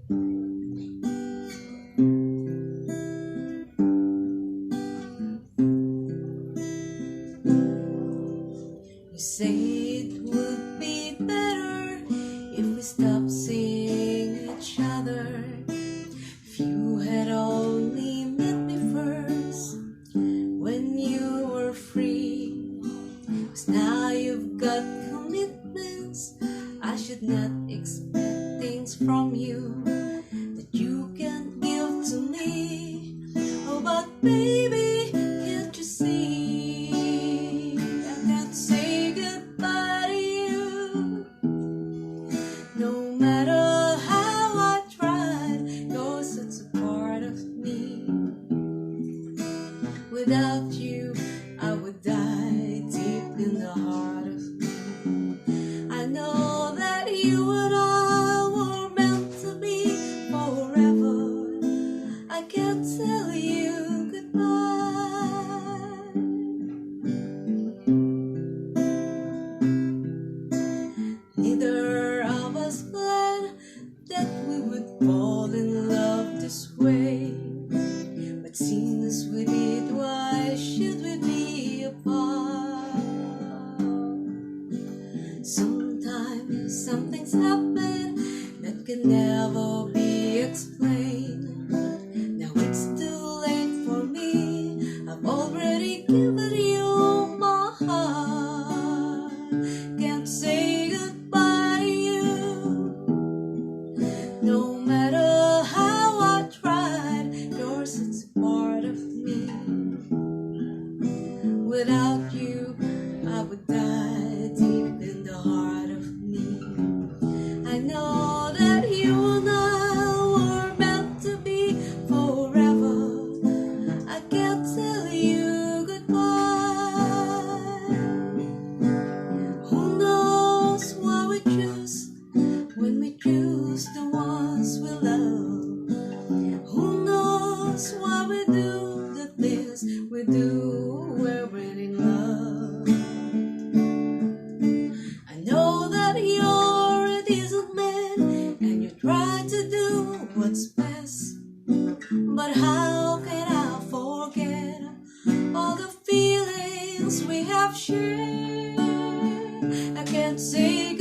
You say it would be better if we stopped seeing each other. If you had only met me first when you were free. 'Cause now you've got commitments. I should not expect things from you that you can't give to me. Oh, but baby, can't you see? I can't say goodbye to you. No matter how I tried, you're such a part of me. Without you, I would die deep in the heart of me. I know that you and I were meant to be forever. I can't tell you goodbye. Neither of us planned that we would fall in love this way. But since we did, why should we be apart? Sometimes something's happened that can never be explained. Now it's too late for me. I've already given you my heart. Can't say goodbye to you. No matter how I tried, you're such a part of me. Without you, I would die deep in the heart of me. I know that you and I were meant to be forever. I can't tell you goodbye. Who knows what we choose when we choose the ones we love? Who knows why we do the things we do? We're really in love. I know that you're a decent man and you try to do what's best. But how can I forget all the feelings we have shared? I can't say